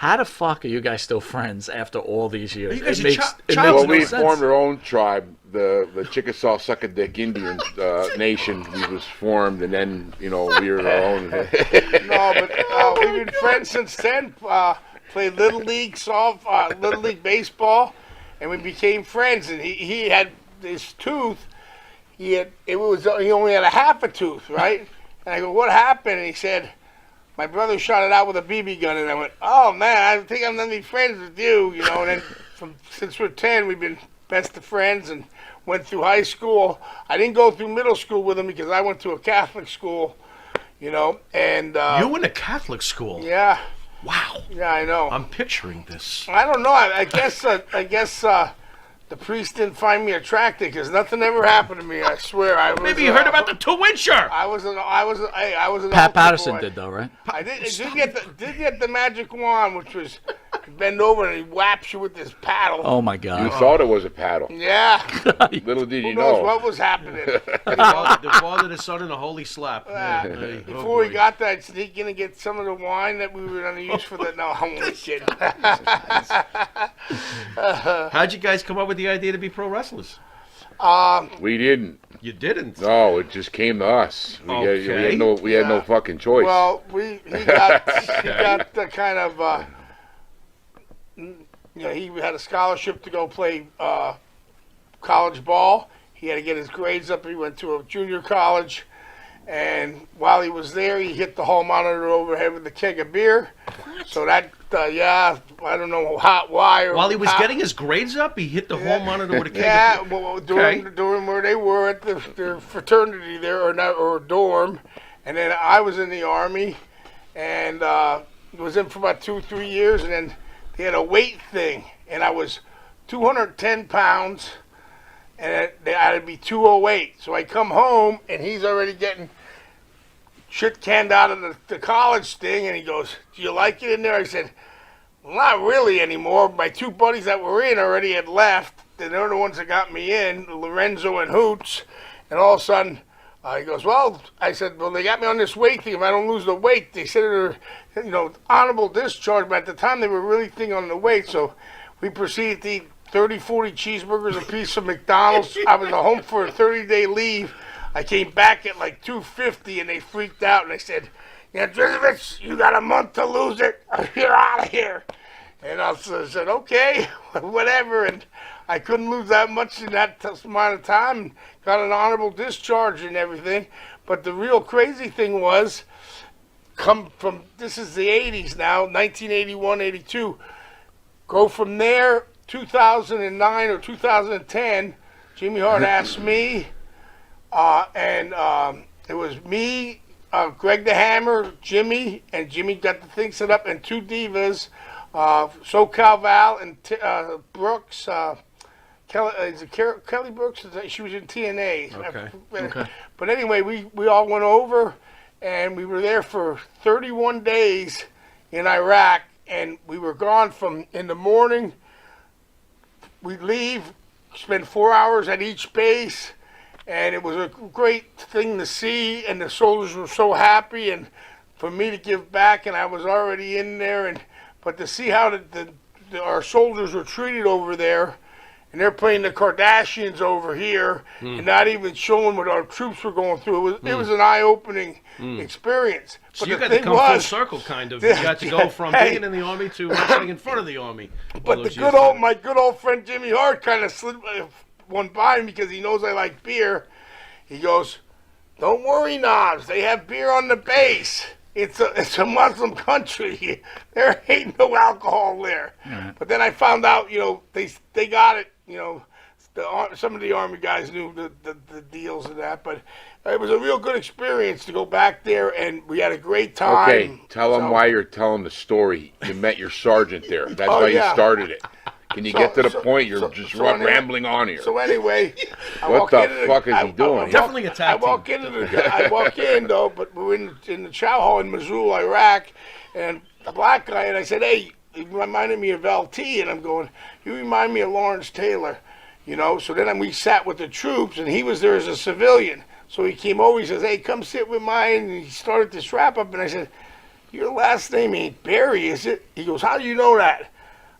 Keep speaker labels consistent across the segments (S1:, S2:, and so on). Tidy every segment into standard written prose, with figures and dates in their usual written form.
S1: How the fuck are you guys still friends after all these years?
S2: You guys
S1: It
S2: are
S1: makes
S3: Well,
S1: no
S3: we
S1: sense.
S3: formed our own tribe, the Chickasaw Suck-a-Dick Indian Nation. We was formed, and then, we were our own.
S4: No, but we've been friends since then. Played Little League Little League baseball, and we became friends. And he had this tooth. He only had a half a tooth, right? And I go, what happened? And he said, my brother shot it out with a BB gun. And I went, oh man, I think I'm gonna be friends with you, And then since we're 10, we've been best of friends and went through high school. I didn't go through middle school with him because I went to a Catholic school, And
S2: You went to Catholic school?
S4: Yeah.
S2: Wow.
S4: Yeah, I know.
S2: I'm picturing this.
S4: I don't know. I guess the priest didn't find me attractive because nothing ever happened to me. I swear.
S2: Maybe you heard about the 2-incher.
S4: I was an
S1: Pat
S4: altar
S1: Patterson
S4: boy.
S1: did though, right?
S4: I did get the magic wand, which was you bend over and he whaps you with this paddle.
S1: Oh my
S3: You
S1: God.
S3: thought it was a paddle.
S4: Yeah.
S3: Little did
S4: Who
S3: you
S4: knows
S3: know.
S4: what was happening?
S2: The Father, the Son, and the Holy Slap. Hey, oh
S4: Before we
S2: boy.
S4: got that, sneak in and get some of the wine that we were going to use for the. No, I'm only kidding.
S2: How'd you guys come up with the idea to be pro wrestlers?
S3: We didn't.
S2: You didn't.
S3: No, it just came to us. We
S2: Okay.
S3: had no fucking choice.
S4: Well, he got the kind of he had a scholarship to go play college ball. He had to get his grades up. He went to a junior college, and while he was there, he hit the hall monitor overhead with a keg of beer. What? So that I don't know why. Or
S2: While he was
S4: how.
S2: getting his grades up, he hit the hall monitor with a keg
S4: Yeah,
S2: of
S4: well, during where they were at their fraternity there or dorm, and then I was in the Army, and was in for about 2-3 years, and then they had a weight thing, and I was 210 pounds, and I had to be 208. So I come home, and he's already getting shit canned out of the college thing, and he goes, "Do you like it in there?" I said, well, not really anymore. My two buddies that were in already had left. They're the ones that got me in, Lorenzo and Hoots. And all of a sudden, he goes, well, I said, well, they got me on this weight thing. If I don't lose the weight, they said they're, honorable discharge. But at the time, they were really thinking on the weight. So we proceeded to eat 30, 40 cheeseburgers a piece of McDonald's. I was home for a 30-day leave. I came back at like 250, and they freaked out. And they said, Drizovich, you got a month to lose it. You're out of here. And I said, okay, whatever. And I couldn't lose that much in that amount of time. Got an honorable discharge and everything. But the real crazy thing was, this is the 80s now, 1981, 82. Go from there, 2009 or 2010, Jimmy Hart asked me, and it was me, Greg the Hammer, Jimmy, and Jimmy got the thing set up, and two divas, SoCal Val and Brooks. Is it Kelly Brooks? She was in TNA.
S1: Okay.
S4: But anyway, we all went over, and we were there for 31 days in Iraq, and we were gone from in the morning. We'd leave, spend 4 hours at each base. And it was a great thing to see, and the soldiers were so happy, and for me to give back, and I was already in there, but to see how our soldiers were treated over there, and they're playing the Kardashians over here, and not even showing what our troops were going through. It was an eye-opening experience.
S2: So
S4: but
S2: you
S4: the
S2: got to
S4: thing
S2: come
S4: was,
S2: full circle, kind of. You got to go from being in the Army to wrestling in front of the Army.
S4: But my good old friend Jimmy Hart kind of slid one by me because he knows I like beer. He goes, "Don't worry, Knobs. They have beer on the base. It's a Muslim country. There ain't no alcohol there."
S1: Right.
S4: But then I found out, they got it. Some of the Army guys knew the deals and that. But it was a real good experience to go back there, and we had a great time.
S3: Okay, tell them why you're telling the story. You met your sergeant there. That's why you started it. Can you get to the point? You're just rambling on here.
S4: So anyway,
S3: What the fuck is he doing?
S2: Definitely a tag team.
S4: I walk in though, but we're in the chow hall in Mosul, Iraq, and the black guy, and I said, "Hey, you reminded me of LT," and I'm going, "You remind me of Lawrence Taylor," So then we sat with the troops, and he was there as a civilian. So he came over. He says, "Hey, come sit with mine." And he started this wrap up, and I said, your last name ain't Barry, is it? He goes, how do you know that?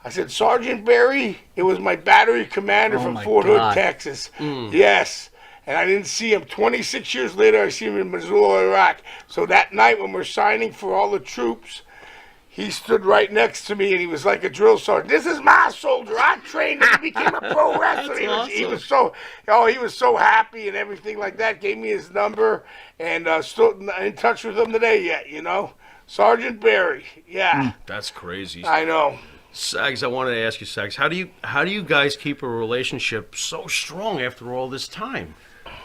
S4: I said, Sergeant Barry, it was my battery commander from Fort Hood, Texas. Yes. And I didn't see him. 26 years later, I see him in Missoula, Iraq. So that night when we're signing for all the troops, he stood right next to me, and he was like a drill sergeant. This is my soldier. I trained him. He became a pro wrestler. He was so happy and everything like that. Gave me his number, and still in touch with him today yet, you know. Sergeant Barry, yeah.
S2: That's crazy.
S4: I know.
S2: Sags, I wanted to ask you, Sags, how do you guys keep a relationship so strong after all this time?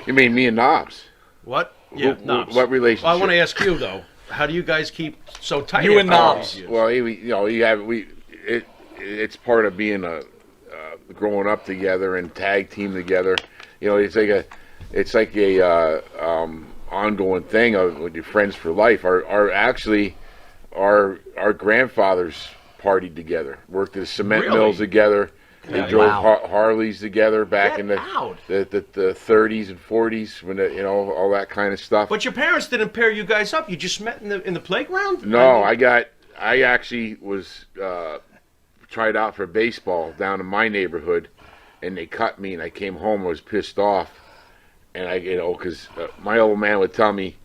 S3: You mean me and Knobs?
S2: What? Yeah, Knobs.
S3: What relationship?
S2: Well, I want to ask you though. How do you guys keep so tight?
S1: You and Knobs.
S3: It's part of being growing up together and tag team together. You know, it's like a ongoing thing with your friends for life. Our grandfathers partied together, worked at cement mills together. They drove Harleys together back in the 30s and 40s when all that kind of stuff.
S2: But your parents didn't pair you guys up. You just met in the playground?
S3: No, I actually was tried out for baseball down in my neighborhood, and they cut me, and I came home and was pissed off, and because my old man would tell me,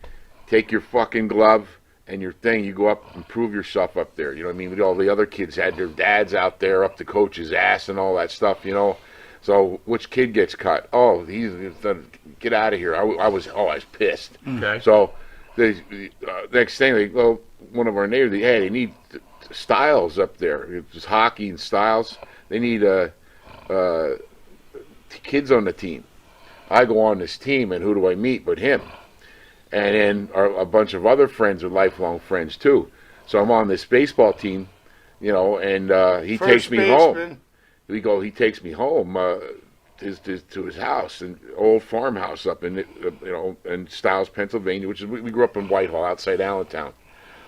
S3: take your fucking glove and your thing, you go up and prove yourself up there. You know what I mean? All the other kids had their dads out there up the coach's ass and all that stuff, you know. So which kid gets cut? Oh, get out of here. I was pissed.
S2: Okay.
S3: So the next thing, one of our neighbors, they need Styles up there. It's hockey and Styles. They need kids on the team. I go on this team, and who do I meet but him? And then a bunch of other friends are lifelong friends too. So I'm on this baseball team, and he takes me home. He takes me home to his house, an old farmhouse up in in Stiles, Pennsylvania, which is we grew up in Whitehall, outside Allentown.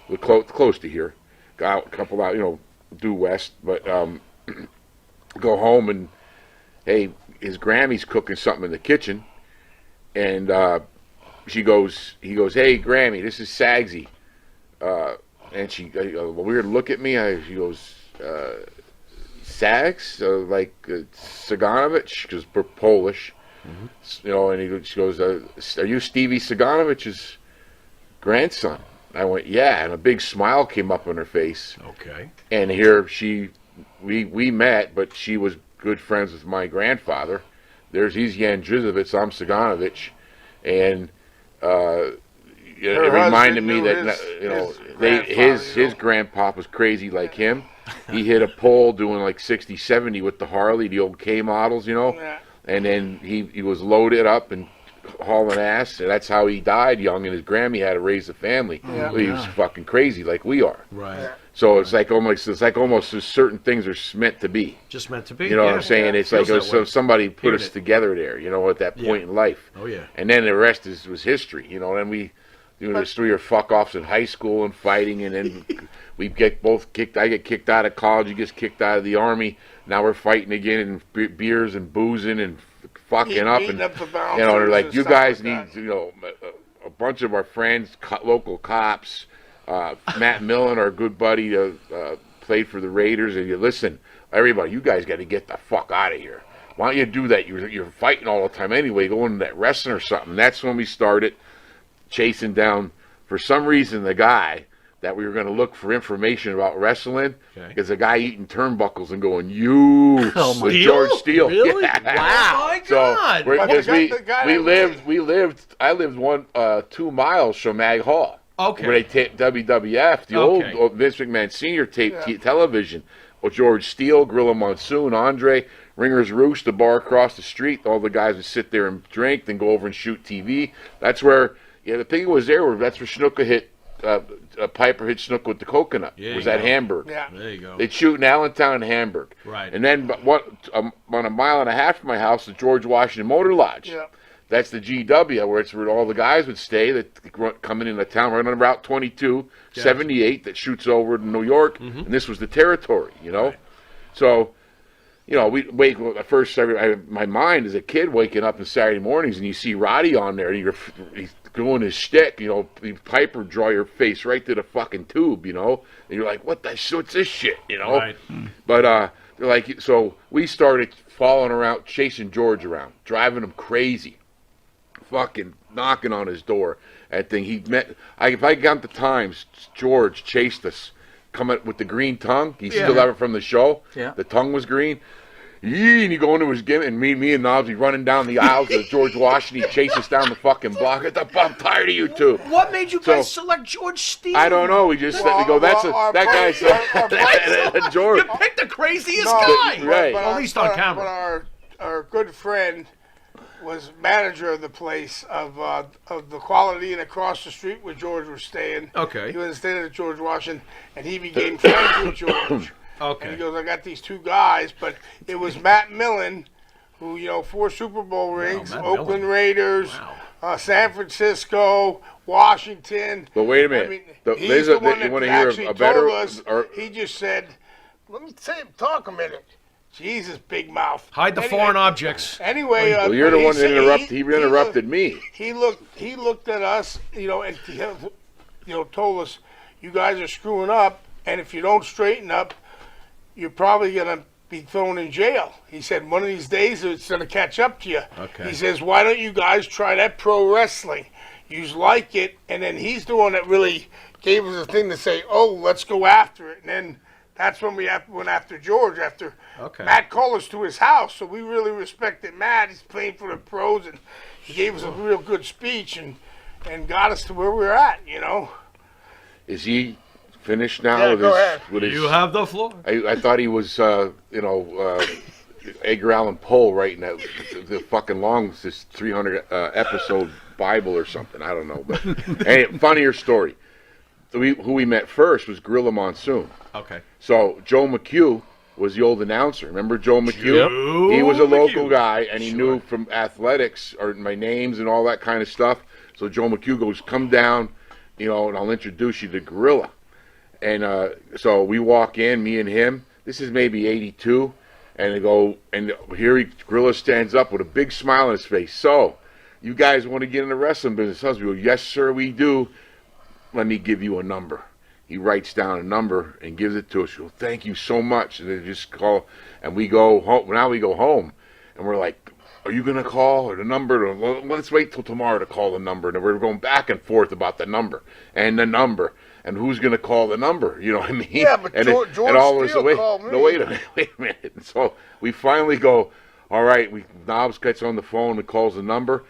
S3: We're close to here. Got a couple out, due west, but go home and hey, his Grammy's cooking something in the kitchen, and he goes, hey, Grammy, this is Sagsy. And she, a weird look at me. She goes, Sags? Like Saganovich, because we're Polish. Mm-hmm. And she goes, are you Stevie Saganovich's grandson? I went, yeah. And a big smile came up on her face.
S2: Okay.
S3: And here we met, but she was good friends with my grandfather. He's Jan Drizovich, I'm Saganovich. And it reminded me that his grandpa was crazy like him. He hit a pole doing like 60, 70 with the Harley, the old K models,
S4: Yeah.
S3: And then he was loaded up and hauling ass, and that's how he died young. And his Grammy had to raise the family.
S4: Yeah.
S3: He was fucking crazy like we are.
S2: Right.
S4: Yeah.
S3: So it's like almost certain things are meant to be.
S2: Just meant to be.
S3: You know what I'm saying?
S4: Yeah.
S3: It's like somebody put us
S2: it.
S3: together there, at that point in life.
S2: Oh, yeah.
S3: And then the rest was history, And we this 3 or fuck offs in high school and fighting, and then we get both kicked. I get kicked out of college. You get kicked out of the Army. Now we're fighting again, and beers and boozing and fucking up, and they're like, you guys need, a bunch of our friends, local cops. Matt Millen, our good buddy, played for the Raiders, and listen, everybody, you guys got to get the fuck out of here. Why don't you do that? You're fighting all the time anyway. Go into that wrestling or something. That's when we started chasing down, for some reason, the guy that we were going to look for information about wrestling is a guy eating turnbuckles and going, George Steele.
S1: Really?
S3: Yeah.
S1: Wow.
S2: Oh my God.
S3: I lived 2 miles from Mag Hall.
S2: Okay.
S3: Where they taped WWF, the old Vince McMahon Sr. taped television with George Steele, Gorilla Monsoon, Andre, Ringer's Roost, the bar across the street. All the guys would sit there and drink, then go over and shoot TV. That's where, the thing was there. That's where Snuka hit, Piper hit Snuka with the coconut. Was at Hamburg.
S4: Yeah.
S2: There you go.
S3: They'd shoot in Allentown and Hamburg.
S2: Right.
S3: And then about a mile and a half from my house, the George Washington Motor Lodge.
S4: Yeah.
S3: That's the GW, where it's where all the guys would stay that coming into town, right on Route 22, 78, that shoots over to New York, and this was the territory,
S2: Right.
S3: So, we wake at first. My mind as a kid waking up on Saturday mornings, and you see Roddy on there, and he's doing his shtick, you know, Piper draw your face right to the fucking tube, you know, and you're like, what's this shit, you know?
S2: Right.
S3: But like, so we started following around, chasing George around, driving him crazy, fucking knocking on his door. That thing if I got the times, George chased us, coming with the green tongue. He still have it from the show.
S1: Yeah.
S3: The tongue was green. Yee, and you go into his gimmick, and me and Knobs, running down the aisles of George Washington. He chases us down the fucking block. I'm tired of you two.
S2: What made you guys select George Steele?
S3: I don't know. We just we go. That guy's George.
S2: You picked the craziest guy.
S3: Right.
S4: But
S2: At least on camera.
S4: But our good friend was manager of the place of the Quality Inn across the street where George was staying.
S2: Okay.
S4: He was staying at George Washington, and he became friends with George.
S2: Okay.
S4: And he goes, I got these two guys, but it was Matt Millen, who, you know, 4 Super Bowl rings,
S2: Matt
S4: Oakland
S2: Millen.
S4: Raiders, San Francisco, Washington.
S3: But wait a minute.
S4: I mean,
S3: There's
S4: he's the one
S3: you want
S4: that
S3: to hear
S4: actually
S3: a better?
S4: told us, he just said, let me talk a minute. Jesus, big mouth.
S2: Hide the foreign objects.
S4: Anyway,
S3: well, you're the one that interrupted. He interrupted me.
S4: He looked at us, you know, and told us, you guys are screwing up, and if you don't straighten up, you're probably gonna be thrown in jail. He said one of these days it's gonna catch up to you.
S2: Okay.
S4: He says, why don't you guys try that pro wrestling? You like it, and then he's the one that really gave us a thing to say, oh, let's go after it, and then. That's when we went after George, after Matt called us to his house. So we really respected Matt. He's playing for the pros, and he gave us a real good speech and got us to where we're at, you know.
S3: Is he finished now?
S4: Yeah,
S3: with
S4: go ahead.
S2: You have the floor.
S3: I thought he was, Edgar Allan Poe writing the fucking long, this 300 episode Bible or something. I don't know. But anyway, funnier story. Who we met first was Gorilla Monsoon.
S2: Okay.
S3: So Joe McHugh was the old announcer. Remember Joe McHugh? He was a local guy, and he knew from athletics or my names and all that kind of stuff. So Joe McHugh goes, come down, you know, and I'll introduce you to Gorilla. And so we walk in, me and him. This is maybe 82. And they go, and here Gorilla stands up with a big smile on his face. So, you guys want to get in the wrestling business? We go, yes, sir, we do. Let me give you a number. He writes down a number and gives it to us. We go, thank you so much. And they just call, and we go home. Now we go home, and we're like, are you going to call or the number? Well, let's wait till tomorrow to call the number. And we're going back and forth about the number and and who's going to call the number. You know what I mean?
S4: Yeah, but George Steele called me.
S3: No, wait a minute. And so we finally go, all right, Knobs gets on the phone and calls the number.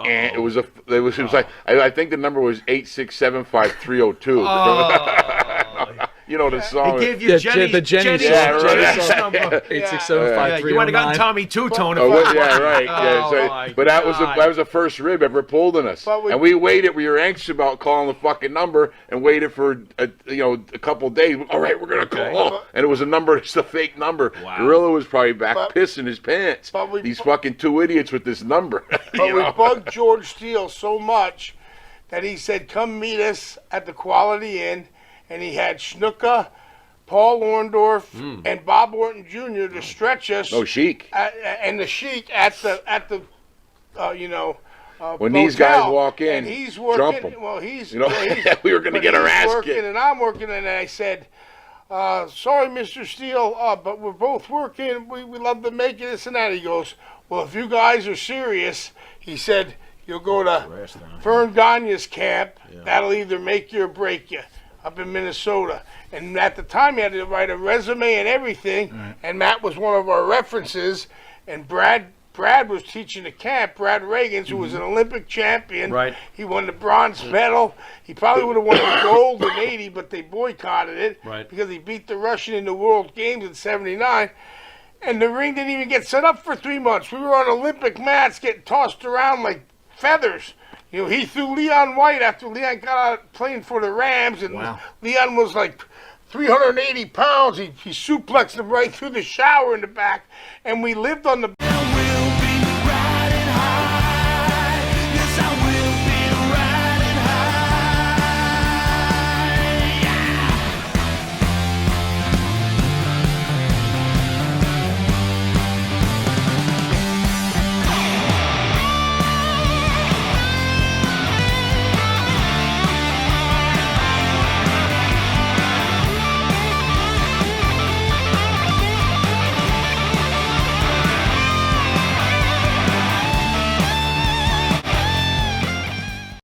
S3: It was like I think the number was 8675302. You know the song.
S2: He gave you Jenny's
S1: Jenny's
S2: number.
S1: 8675309.
S2: You might have gotten Tommy Two-Tone.
S3: But that was the first rib ever pulled on us. And we waited. We were anxious about calling the fucking number and waited for a couple days. All right, we're gonna call. And it was a number. It's a fake number.
S2: Wow.
S3: Gorilla was probably back pissing his pants. These fucking two idiots with this number.
S4: But we bugged George Steele so much that he said, come meet us at the Quality Inn. And he had Snuka, Paul Orndorff, and Bob Orton Jr. to stretch us.
S3: No, Sheik.
S4: And the Sheik at the
S3: when these guys walk in,
S4: and he's working.
S3: Jump them.
S4: Well, he's
S3: we were going to get our ass kicked.
S4: And I'm working, and I said, sorry, Mr. Steele, but we're both working. We love to make it, this and that. He goes, well, if you guys are serious, he said, you'll go to Vern Gagne's camp. Yeah. That'll either make you or break you. Up in Minnesota, and at the time he had to write a resume and everything, and Matt was one of our references, and Brad was teaching the camp, Brad Reagans, who was an Olympic champion.
S2: Right.
S4: He won the bronze medal. He probably would have won the gold in 80, but they boycotted it because he beat the Russian in the World Games in 79, and the ring didn't even get set up for 3 months. We were on Olympic mats getting tossed around like feathers. You know, he threw Leon White after Leon got out playing for the Rams, and Leon was like 380 pounds. He suplexed him right through the shower in the back, and we lived on the